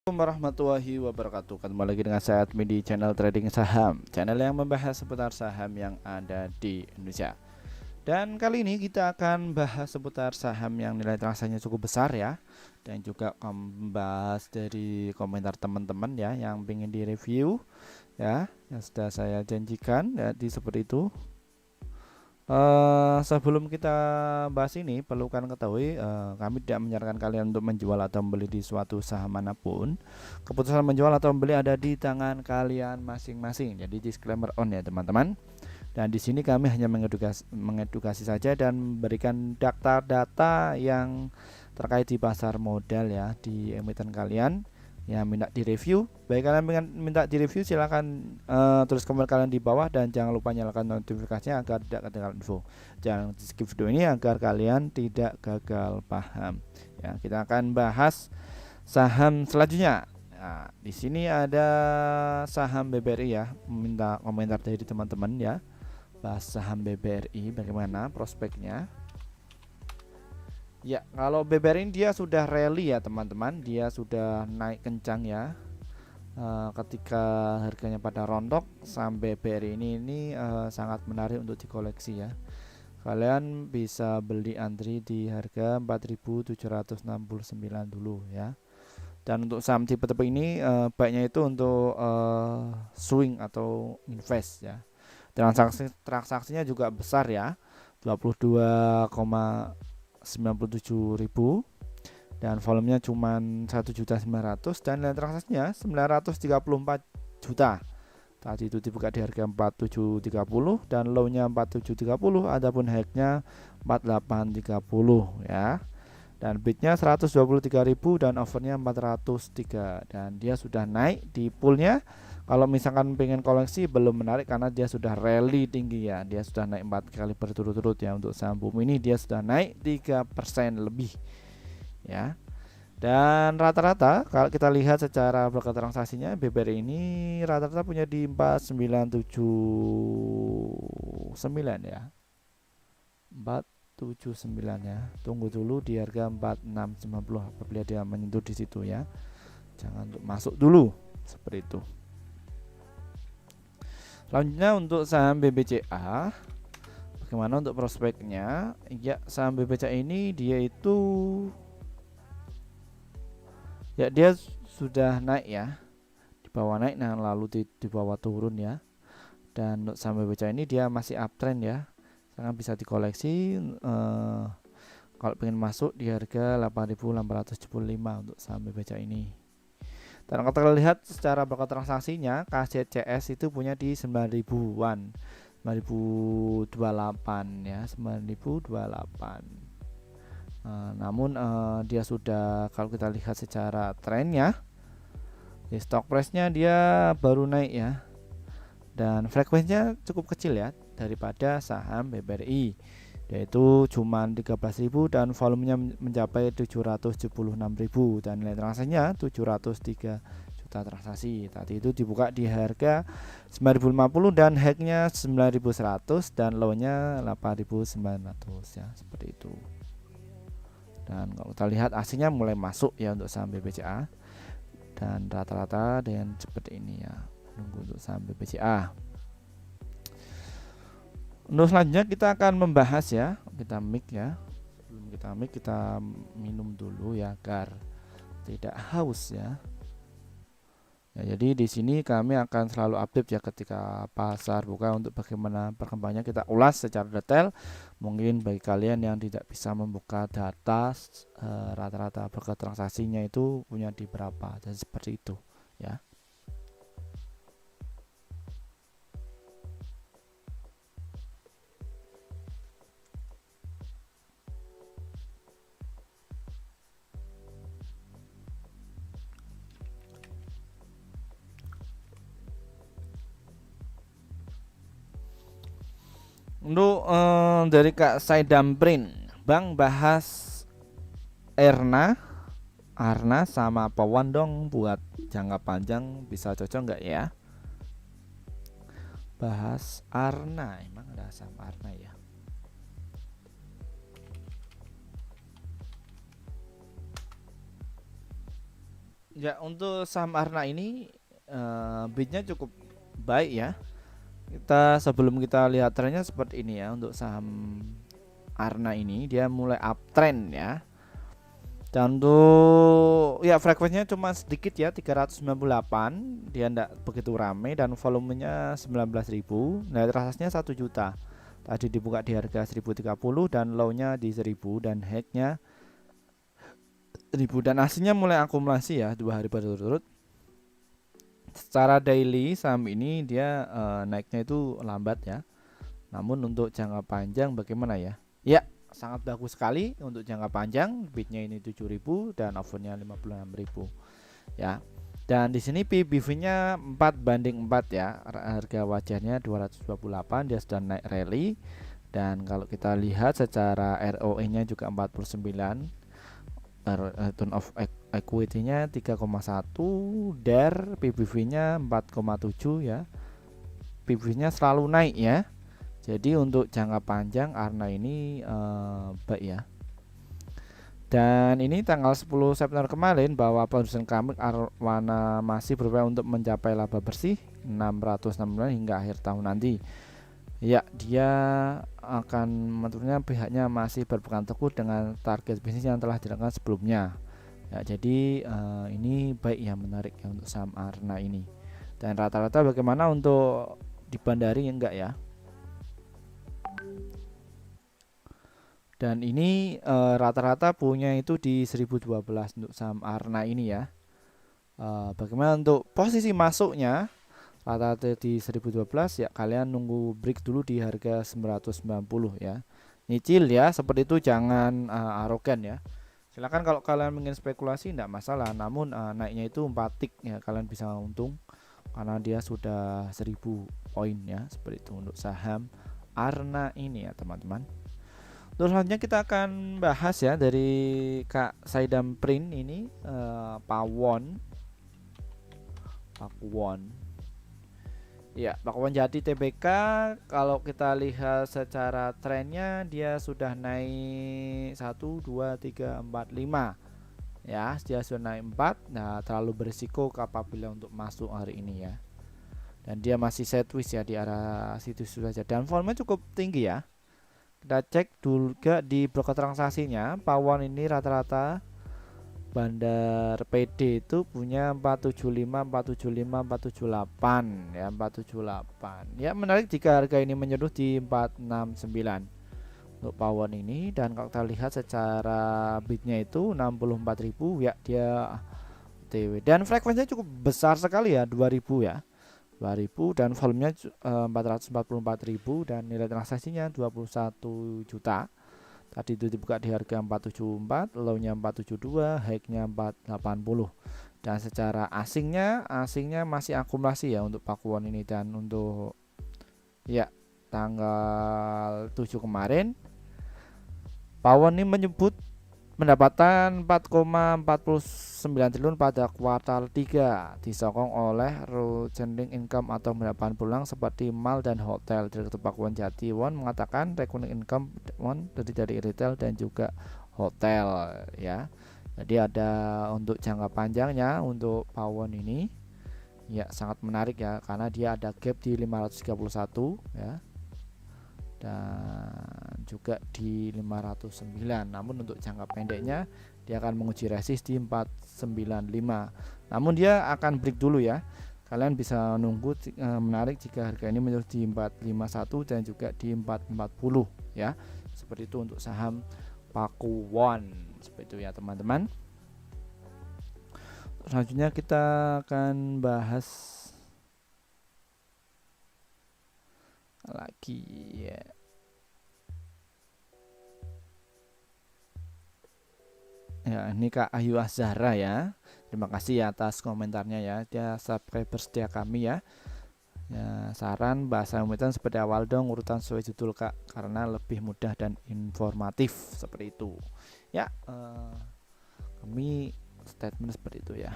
Assalamualaikum warahmatullahi wabarakatuh. Kembali lagi dengan saya Admin di channel Trading Saham, channel yang membahas seputar saham yang ada di Indonesia. Dan kali ini kita akan bahas seputar saham yang nilai transaksinya cukup besar ya, dan juga membahas dari komentar teman-teman ya yang ingin direview ya, yang sudah saya janjikan ya, seperti itu. Sebelum kita bahas ini, perlu kalian ketahui, kami tidak menyarankan kalian untuk menjual atau membeli di suatu saham manapun. Keputusan menjual atau membeli ada di tangan kalian masing-masing. Jadi disclaimer on ya teman-teman. Dan di sini kami hanya mengedukasi saja dan memberikan data-data yang terkait di pasar modal ya, di emiten kalian yang minta direview. Baik kalian minta direview, silahkan tulis komentar kalian di bawah dan jangan lupa nyalakan notifikasinya agar tidak ketinggalan info. Jangan di skip video ini agar kalian tidak gagal paham. Ya, kita akan bahas saham selanjutnya. Nah, di sini ada saham BBRI ya, minta komentar dari teman-teman ya. Bahas saham BBRI bagaimana prospeknya. Ya, kalau BBRI ini dia sudah rally ya teman-teman, dia sudah naik kencang ya. Ketika harganya pada rontok, saham BBRI ini sangat menarik untuk dikoleksi ya. Kalian bisa beli antri di harga 4.769 dulu ya. Dan untuk saham tipe-tipe ini baiknya itu untuk swing atau invest ya. Transaksinya juga besar ya, 22,97.000 dan volumenya cuma 1.900.000 dan nilai transaksinya 934 juta. Tadi itu dibuka di harga 4730 dan low-nya 4730, adapun high-nya 4830 ya. Dan bid-nya 123.000 dan over-nya 403 dan dia sudah naik di pool-nya. Kalau misalkan pengen koleksi belum menarik karena dia sudah rally tinggi ya. Dia sudah naik 4 kali berturut-turut ya. Untuk saham bumi ini dia sudah naik 3% lebih ya. Dan rata-rata kalau kita lihat secara berkat transaksinya, BBRI ini rata-rata punya di 4979 ya. 479 ya. Tunggu dulu di harga 4690 apabila dia menyentuh di situ ya. Jangan untuk masuk dulu seperti itu. Selanjutnya untuk saham BBCA, bagaimana untuk prospeknya? Ya, saham BBCA ini dia itu ya dia sudah naik ya, di bawah naik nah lalu di bawah turun ya. Dan untuk saham BBCA ini dia masih uptrend ya, sangat bisa dikoleksi. Kalau pengen masuk di harga 8.875 untuk saham BBCA ini. Dan kalau kita lihat secara berkat transaksinya, KCCS itu punya di 9.000-an, 9.028 ya, 9.028. Namun dia sudah, kalau kita lihat secara trennya, di stock price-nya dia baru naik ya, dan frekuensinya cukup kecil ya daripada saham BBRI, yaitu cuma 13.000 dan volumenya mencapai 776.000 dan nilai transaksinya 703 juta transaksi. Tadi itu dibuka di harga 9.050 dan high-nya 9.100 dan low-nya 8.900 ya, seperti itu. Dan kalau kita lihat aslinya mulai masuk ya untuk saham BBCA dan rata-rata dengan seperti ini ya. Nunggu untuk saham BBCA. Untuk selanjutnya kita akan membahas ya, kita mic ya. Sebelum kita mic kita minum dulu ya agar tidak haus ya. Ya, jadi di sini kami akan selalu update ya ketika pasar buka untuk bagaimana perkembangannya kita ulas secara detail. Mungkin bagi kalian yang tidak bisa membuka data rata-rata berkat transaksinya itu punya di berapa dan seperti itu ya. Untuk dari Kak Saidamrin, Bang bahas Erna, Arna sama Pawan dong buat jangka panjang bisa cocok nggak ya? Bahas Arna, emang ada saham Arna ya? Ya, untuk saham Arna ini bidnya cukup baik ya. Sebelum kita lihat trennya seperti ini ya, untuk saham Arna ini dia mulai uptrend ya. Dan untuk ya frekuensinya cuma sedikit ya, 398. Dia tidak begitu ramai dan volumenya 19.000. Nah, transaksinya 1 juta. Tadi dibuka di harga 1030 dan low-nya di 1000 dan high-nya 1000 dan aslinya mulai akumulasi ya 2 hari berturut-turut. Secara daily saham ini dia naiknya itu lambat ya. Namun untuk jangka panjang bagaimana ya? Ya, sangat bagus sekali untuk jangka panjang. Bidnya ini 7.000 dan overnya 56.000 ya. Dan di sini PBV-nya 4:4 ya. Harga wajarnya 228, dia sudah naik rally. Dan kalau kita lihat secara ROE-nya juga 49, return of equity-nya 3,1, DER PBV-nya 4,7 ya. PBV-nya selalu naik ya. Jadi untuk jangka panjang Arna ini baik ya. Dan ini tanggal 10 September kemarin bahwa produsen keramik Arwana masih berupaya untuk mencapai laba bersih 660 hingga akhir tahun nanti. Ya, dia akan menurutnya pihaknya masih berpegang teguh dengan target bisnis yang telah dilakukan sebelumnya. Ya, jadi ini baik ya, menarik ya untuk saham Arna ini. Dan rata-rata bagaimana untuk di Bandari enggak ya? Dan ini rata-rata punya itu di 1012 untuk saham Arna ini ya. Bagaimana untuk posisi masuknya? Rata-rata di 1012 ya, kalian nunggu break dulu di harga 990 ya. Nyicil ya, seperti itu, jangan arogan ya. Silakan kalau kalian ingin spekulasi tidak masalah, namun naiknya itu 4 tik ya, kalian bisa untung karena dia sudah 1000 poin ya, seperti itu untuk saham Arna ini ya teman-teman. Terus selanjutnya kita akan bahas ya dari Kak Saidam Print ini Pawon. Ya, Pakuwon Jati TBK kalau kita lihat secara trennya dia sudah naik 1 2 3 4 5. Ya, dia sudah naik 4. Nah, terlalu berisiko apabila untuk masuk hari ini ya. Dan dia masih sideways ya di arah situ saja dan volumenya cukup tinggi ya. Kita cek dulu juga di broker transaksinya. Pawon ini rata-rata Bandar PD itu punya 475, 475, 478 ya, 478. Ya, menarik jika harga ini menyentuh di 469 untuk Pawon ini. Dan kalau kita lihat secara bidnya itu 64.000 ya, dia TW dan frekuensinya cukup besar sekali ya, 2000 ya. 2000 dan volumenya 444.000 dan nilai transaksinya 21 juta. Tadi itu dibuka di harga 474, low-nya 472, high-nya 480. Dan secara asingnya masih akumulasi ya untuk Pakuwon ini. Dan untuk ya tanggal 7 kemarin Pawon ini menyebut pendapatan 4,49 triliun pada kuartal 3 disokong oleh returning income atau pendapatan pulang seperti mal dan hotel. Direktur Pakuwon Jati Won mengatakan returning income Won terdiri dari retail dan juga hotel ya. Jadi ada untuk jangka panjangnya untuk Pawon ini ya sangat menarik ya, karena dia ada gap di 531 ya dan juga di 509. Namun untuk jangka pendeknya dia akan menguji resist di 495. Namun dia akan break dulu ya. Kalian bisa nunggu menarik jika harga ini menurut di 451 dan juga di 440 ya. Seperti itu untuk saham Pakuwon. Seperti itu ya teman-teman. Selanjutnya kita akan bahas lagi ya. Ya, ini Kak Ayu Azhara ya. Terima kasih atas komentarnya ya. Dia subscriber setia kami ya. Ya, saran bahasa Umitan seperti awal dong, urutan sesuai judul Kak, karena lebih mudah dan informatif seperti itu. Ya, kami statement seperti itu ya.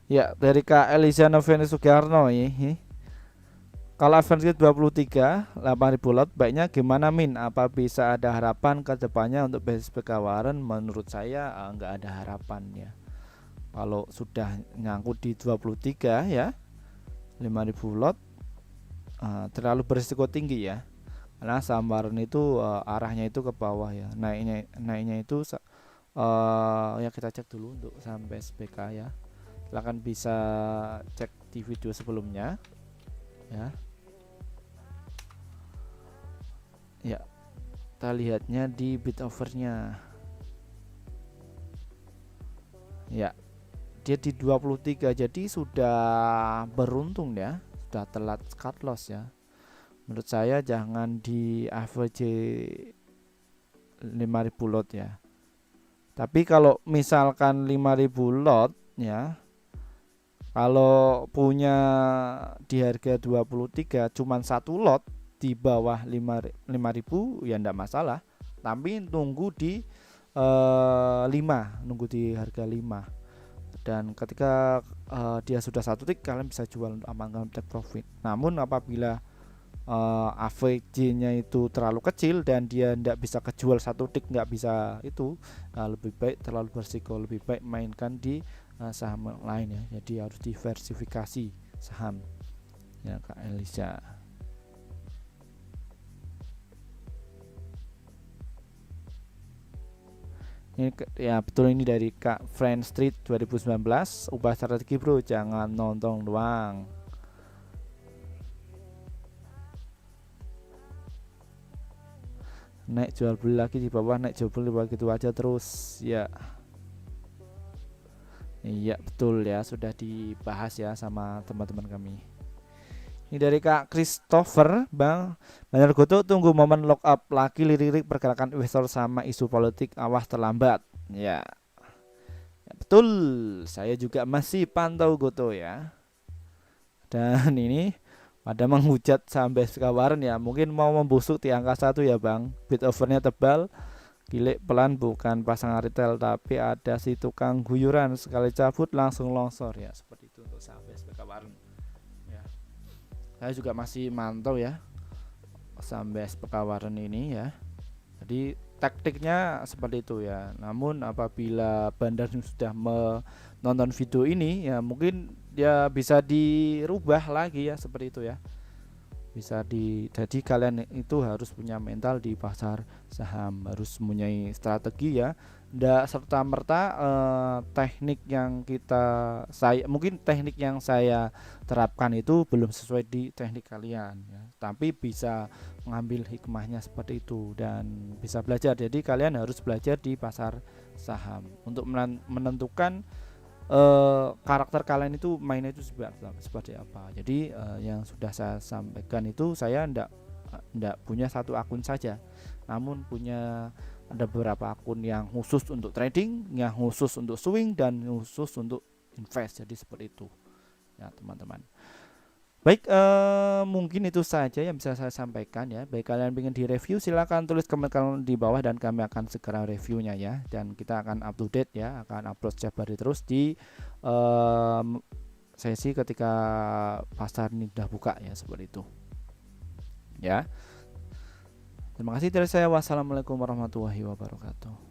Ya, dari Kak Eliza Noviani Sugiarno ini Kalau advance 23 8.000 lot baiknya gimana Min? Apa bisa ada harapan ke depannya untuk BSPK Waren? Menurut saya nggak ada harapannya. Kalau sudah nyangkut di 23 ya 5.000 lot terlalu berisiko tinggi ya. Karena saham Waren itu arahnya itu ke bawah ya. Naiknya itu ya kita cek dulu untuk saham BSPK ya. Silahkan bisa cek di video sebelumnya ya. Ya, kita lihatnya di bid overnya. Ya, dia di 23 jadi sudah beruntung ya, sudah telat cut loss ya. Menurut saya jangan di average 5.000 lot ya. Tapi kalau misalkan 5.000 lot ya, kalau punya di harga 23 cuman satu lot di bawah 5.000 ya enggak masalah, tapi nunggu di 5, nunggu di harga 5, dan ketika dia sudah satu tick kalian bisa jual untuk amankan take profit. Namun apabila AVJ-nya itu terlalu kecil dan dia enggak bisa kejual satu tick, enggak bisa itu, lebih baik terlalu bersiko, lebih baik mainkan di saham lain ya. Jadi harus diversifikasi saham ya Kak Elisa. Ini ya betul, ini dari Kak Friend Street 2019. Ubah strategi bro, jangan nonton doang. Naik jual beli lagi di bawah, naik jual beli begitu aja terus ya. Iya betul ya, sudah dibahas ya sama teman-teman kami. Ini dari Kak Christopher, Bang Banyak Goto tunggu momen lock up lagi lirik pergerakan investor sama isu politik, awas terlambat. Ya, ya betul, saya juga masih pantau Goto ya. Dan ini pada menghujat sampai sekawaran ya, mungkin mau membusuk di angka 1 ya Bang. Bid overnya tebal, gilik pelan, bukan pasangan retail tapi ada si tukang guyuran, sekali cabut langsung longsor ya. Seperti itu untuk sampai sekawaran. Saya juga masih mantau ya sampai Pekawaran ini ya. Jadi taktiknya seperti itu ya. Namun apabila bandar sudah menonton video ini ya, mungkin dia bisa dirubah lagi ya, seperti itu ya. Jadi kalian itu harus punya mental di pasar saham, harus mempunyai strategi ya. Nggak serta merta teknik yang teknik yang saya terapkan itu belum sesuai di teknik kalian ya. Tapi bisa mengambil hikmahnya seperti itu dan bisa belajar. Jadi kalian harus belajar di pasar saham untuk menentukan karakter kalian itu mainnya itu seperti apa. Jadi yang sudah saya sampaikan itu, saya ndak punya satu akun saja, namun punya ada beberapa akun yang khusus untuk trading, yang khusus untuk swing, dan khusus untuk invest. Jadi seperti itu ya teman-teman. Baik, mungkin itu saja yang bisa saya sampaikan ya. Baik, kalian ingin direview silahkan tulis komentar di bawah dan kami akan segera reviewnya ya. Dan kita akan up to date ya, akan upload setiap hari terus di sesi ketika pasar ini sudah buka ya, seperti itu ya. Terima kasih dari saya. Wassalamualaikum warahmatullahi wabarakatuh.